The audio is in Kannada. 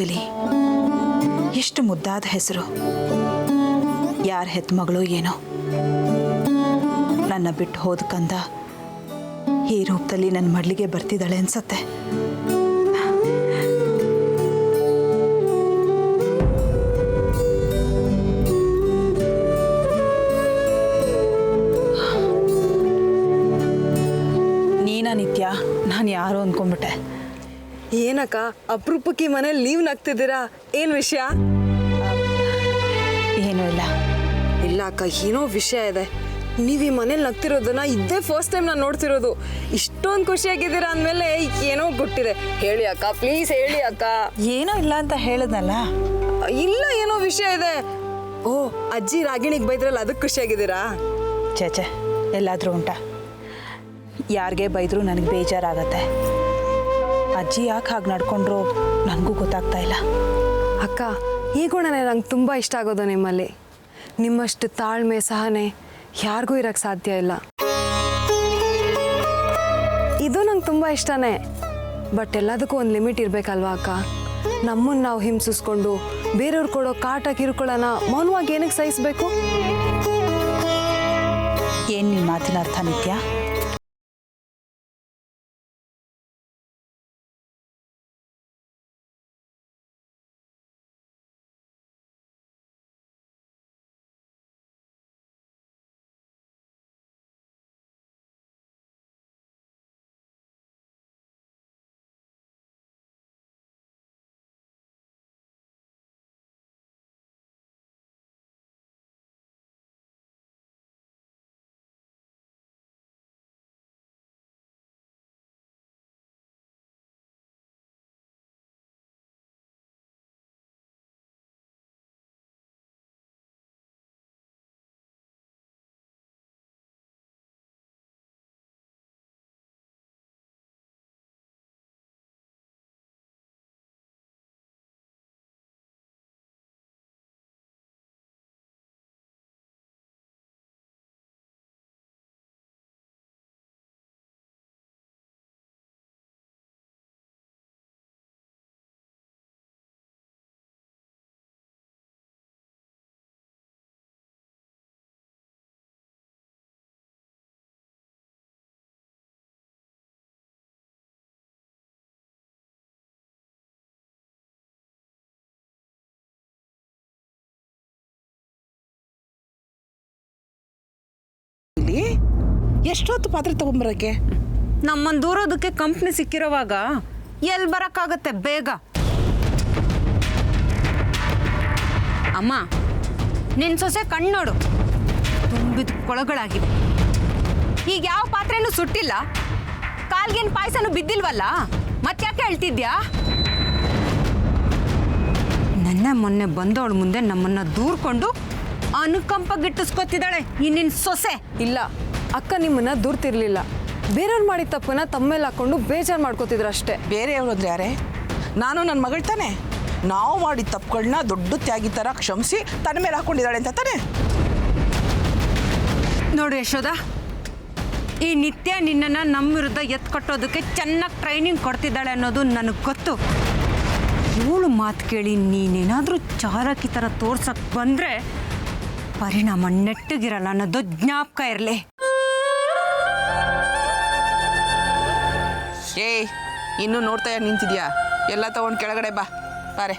ಅಂಜಲಿ ಎಷ್ಟು ಮುದ್ದಾದ ಹೆಸರು. ಯಾರ ಹೆತ್ತ ಮಗಳು ಏನೋ. ನನ್ನ ಬಿಟ್ಟು ಹೋದ ಕಂದ ಈ ರೂಪದಲ್ಲಿ ನನ್ನ ಮಡ್ಲಿಗೆ ಬರ್ತಿದ್ದಾಳೆ ಅನ್ಸತ್ತೆ. ನೀನಾ ನಿತ್ಯ? ನಾನು ಯಾರು ಅಂದ್ಕೊಂಡ್ಬಿಟ್ಟೆ. ಏನಕ್ಕ ಅಪರೂಪಕ್ಕೆ ಮನೇಲಿ ಲೀವ್ ನಗ್ತಿದ್ದೀರಾ? ಏನು ವಿಷಯ? ಏನೂ ಇಲ್ಲ. ಇಲ್ಲ ಅಕ್ಕ, ಏನೋ ವಿಷಯ ಇದೆ. ನೀವು ಈ ಮನೇಲಿ ನಗ್ತಿರೋದನ್ನ ಇದೇ ಫಸ್ಟ್ ಟೈಮ್ ನಾನು ನೋಡ್ತಿರೋದು. ಇಷ್ಟೊಂದು ಖುಷಿಯಾಗಿದ್ದೀರಾ ಅಂದಮೇಲೆ ಏನೋ ಗೊತ್ತಿದೆ. ಹೇಳಿ ಅಕ್ಕ, ಪ್ಲೀಸ್ ಹೇಳಿ ಅಕ್ಕ. ಏನೋ ಇಲ್ಲ ಅಂತ ಹೇಳಿದ್ನಲ್ಲ. ಇಲ್ಲ, ಏನೋ ವಿಷಯ ಇದೆ. ಓ, ಅಜ್ಜಿ ರಾಗಿಣಿಗೆ ಬೈದ್ರಲ್ಲ, ಅದಕ್ಕೆ ಖುಷಿಯಾಗಿದ್ದೀರಾ? ಚೇಚೆ, ಎಲ್ಲಾದರೂ ಉಂಟಾ? ಯಾರಿಗೆ ಬೈದರೂ ನನಗೆ ಬೇಜಾರಾಗತ್ತೆ. ಅಜ್ಜಿ ಯಾಕೆ ಹಾಗೆ ನಡ್ಕೊಂಡ್ರು ನನಗೂ ಗೊತ್ತಾಗ್ತಾ ಇಲ್ಲ. ಅಕ್ಕ, ಈ ಗುಣನೇ ನಂಗೆ ತುಂಬ ಇಷ್ಟ ಆಗೋದು ನಿಮ್ಮಲ್ಲಿ. ನಿಮ್ಮಷ್ಟು ತಾಳ್ಮೆ ಸಹನೆ ಯಾರಿಗೂ ಇರೋಕ್ಕೆ ಸಾಧ್ಯ ಇಲ್ಲ. ಇದು ನಂಗೆ ತುಂಬ ಇಷ್ಟನೇ. ಬಟ್ ಎಲ್ಲದಕ್ಕೂ ಒಂದು ಲಿಮಿಟ್ ಇರಬೇಕಲ್ವಾ ಅಕ್ಕ? ನಮ್ಮನ್ನು ನಾವು ಹಿಂಸಿಸ್ಕೊಂಡು ಬೇರೆಯವ್ರು ಕೊಡೋ ಕಾಟ ಕಿರುಕುಳನ ಮೌನವಾಗಿ ಏನಕ್ಕೆ ಸಹಿಸಬೇಕು? ಏನು ನಿಮ್ಮ ಮಾತಿನ ಅರ್ಥ ನಿತ್ಯ? ಎಷ್ಟೊತ್ತು ಪಾತ್ರೆ ತಗೊಂಬರಕ್ಕೆ? ನಮ್ಮನ್ನು ದೂರೋದಕ್ಕೆ ಕಂಪ್ನಿ ಸಿಕ್ಕಿರೋವಾಗ ಎಲ್ಲಿ ಬರೋಕ್ಕಾಗತ್ತೆ ಬೇಗ? ಅಮ್ಮ, ನಿನ್ನ ಸೊಸೆ ಕಣ್ಣೋಡು, ತುಂಬಿದ ಕೊಳಗಳಾಗಿವೆ. ಈಗ ಯಾವ ಪಾತ್ರೆನೂ ಸುಟ್ಟಿಲ್ಲ, ಕಾಲ್ಗೇನು ಪಾಯಸನೂ ಬಿದ್ದಿಲ್ವಲ್ಲ, ಮತ್ತ್ಯಾಕೆ ಹೇಳ್ತಿದ್ಯಾ? ಮೊನ್ನೆ ಬಂದವಳು ಮುಂದೆ ನಮ್ಮನ್ನು ದೂರ್ಕೊಂಡು ಅನುಕಂಪ ಗಿಟ್ಟಿಸ್ಕೊತಿದ್ದಾಳೆ ಈ ನಿನ್ನ ಸೊಸೆ. ಇಲ್ಲ ಅಕ್ಕ, ನಿಮ್ಮನ್ನ ದೂರ್ತಿರ್ಲಿಲ್ಲ. ಬೇರೆಯವ್ರು ಮಾಡಿದ ತಪ್ಪನ್ನ ತಮ್ಮ ಮೇಲೆ ಹಾಕೊಂಡು ಬೇಜಾರು ಮಾಡ್ಕೋತಿದ್ರು ಅಷ್ಟೇ. ಬೇರೆಯವರು ಅಂದ್ರೆ ಯಾರೇ? ನಾನು ನನ್ನ ಮಗಳು ತಾನೆ. ನಾವು ಮಾಡಿದ ತಪ್ಪುಗಳನ್ನ ದೊಡ್ಡ ತ್ಯಾಗಿ ಥರ ಕ್ಷಮಿಸಿ ತನ್ನ ಮೇಲೆ ಹಾಕೊಂಡಿದ್ದಾಳೆ ಅಂತ ತಾನೆ. ನೋಡು ಯಶೋದ, ಈ ನಿತ್ಯ ನಿನ್ನನ್ನು ನಮ್ಮ ವಿರುದ್ಧ ಎತ್ಕಟ್ಟೋದಕ್ಕೆ ಚೆನ್ನಾಗಿ ಟ್ರೈನಿಂಗ್ ಕೊಡ್ತಿದ್ದಾಳೆ ಅನ್ನೋದು ನನಗೆ ಗೊತ್ತು. ಇವಳು ಮಾತು ಕೇಳಿ ನೀನೇನಾದರೂ ಚಾರಕಿ ಥರ ತೋರ್ಸಕ್ಕೆ ಬಂದರೆ ಪರಿಣಾಮ ನೆಟ್ಟಗಿರಲ್ಲ ಅನ್ನೋದು ಜ್ಞಾಪಕ ಇರಲಿ. ಏಯ್, ಇನ್ನೂ ನೋಡ್ತಾ ನಿಂತಿದ್ಯಾ? ಎಲ್ಲ ತಗೊಂಡು ಕೆಳಗಡೆ ಬಾ ಬಾರೆ.